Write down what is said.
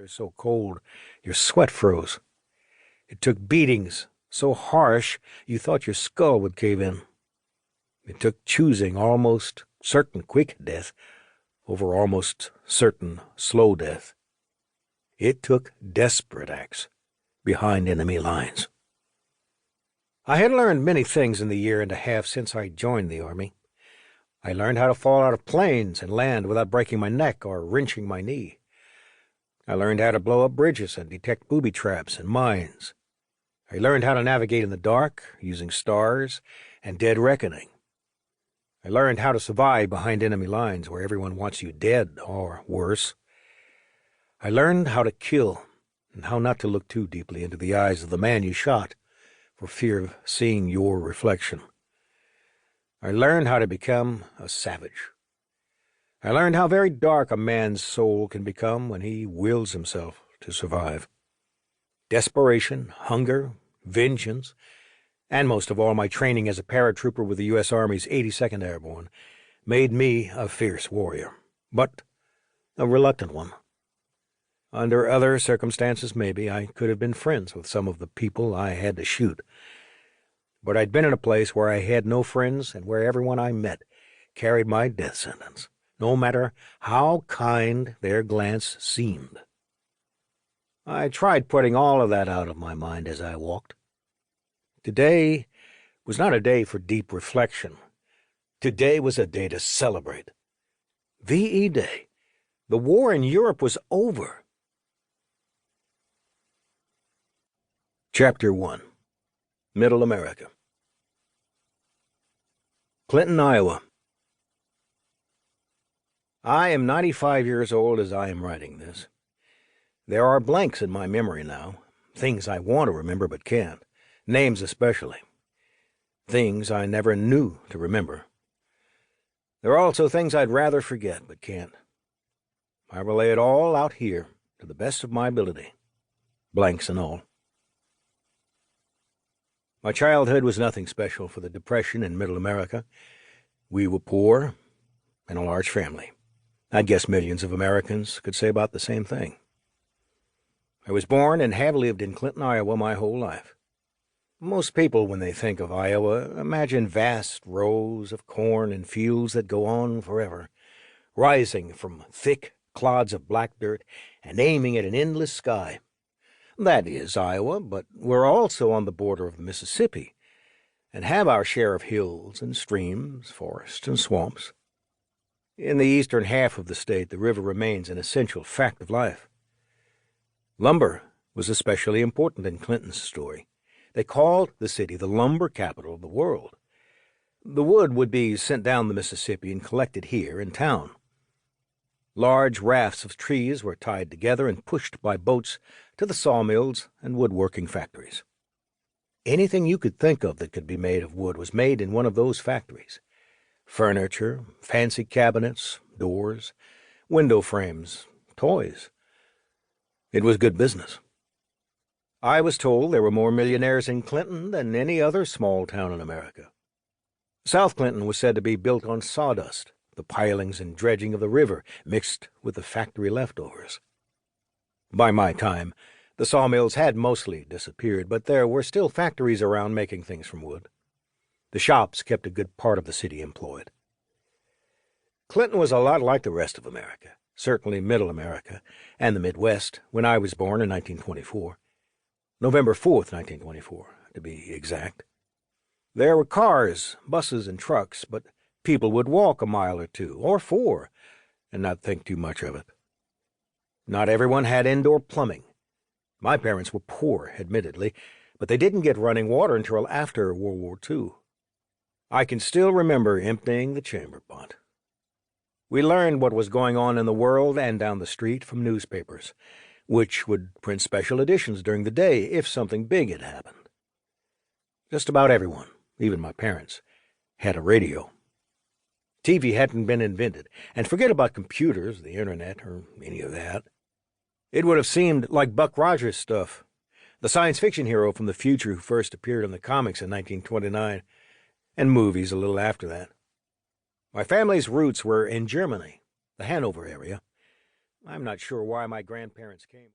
weather so cold your sweat froze. It took beatings so harsh you thought your skull would cave in. It took choosing almost certain quick death over almost certain slow death. It took desperate acts behind enemy lines. I had learned many things in the year and a half since I joined the Army. I learned how to fall out of planes and land without breaking my neck or wrenching my knee. I learned how to blow up bridges and detect booby traps and mines. I learned how to navigate in the dark using stars and dead reckoning. I learned how to survive behind enemy lines where everyone wants you dead or worse. I learned how to kill and how not to look too deeply into the eyes of the man you shot for fear of seeing your reflection. I learned how to become a savage. I learned how very dark a man's soul can become when he wills himself to survive. Desperation, hunger, vengeance, and most of all my training as a paratrooper with the U.S. Army's 82nd Airborne made me a fierce warrior, but a reluctant one. Under other circumstances, maybe, I could have been friends with some of the people I had to shoot. But I'd been in a place where I had no friends and where everyone I met carried my death sentence, no matter how kind their glance seemed. I tried putting all of that out of my mind as I walked. Today was not a day for deep reflection. Today was a day to celebrate. VE Day. The war in Europe was over. Chapter 1. Middle America. Clinton, Iowa. I am 95 years old as I am writing this. There are blanks in my memory now, things I want to remember but can't, names especially, things I never knew to remember. There are also things I'd rather forget but can't. I will lay it all out here to the best of my ability, blanks and all. My childhood was nothing special for the Depression in Middle America. We were poor and a large family. I guess millions of Americans could say about the same thing. I was born and have lived in Clinton, Iowa my whole life. Most people, when they think of Iowa, imagine vast rows of corn and fields that go on forever, rising from thick clods of black dirt and aiming at an endless sky. That is Iowa, but we're also on the border of the Mississippi and have our share of hills and streams, forests and swamps. In the eastern half of the state, the river remains an essential fact of life. Lumber was especially important in Clinton's story. They called the city the lumber capital of the world. The wood would be sent down the Mississippi and collected here in town. Large rafts of trees were tied together and pushed by boats to the sawmills and woodworking factories. Anything you could think of that could be made of wood was made in one of those factories. Furniture, fancy cabinets, doors, window frames, toys. It was good business. I was told there were more millionaires in Clinton than any other small town in America. South Clinton was said to be built on sawdust, the pilings and dredging of the river mixed with the factory leftovers. By my time, the sawmills had mostly disappeared, but there were still factories around making things from wood. The shops kept a good part of the city employed. Clinton was a lot like the rest of America, certainly Middle America, and the Midwest, when I was born in 1924. November 4th, 1924, to be exact. There were cars, buses, and trucks, but people would walk a mile or two, or 4, and not think too much of it. Not everyone had indoor plumbing. My parents were poor, admittedly, but they didn't get running water until after World War II. I can still remember emptying the chamber pot. We learned what was going on in the world and down the street from newspapers, which would print special editions during the day if something big had happened. Just about everyone, even my parents, had a radio. TV hadn't been invented, and forget about computers, the internet, or any of that. It would have seemed like Buck Rogers stuff, the science fiction hero from the future who first appeared in the comics in 1929, and movies a little after that. My family's roots were in Germany, the Hanover area. I'm not sure why my grandparents came.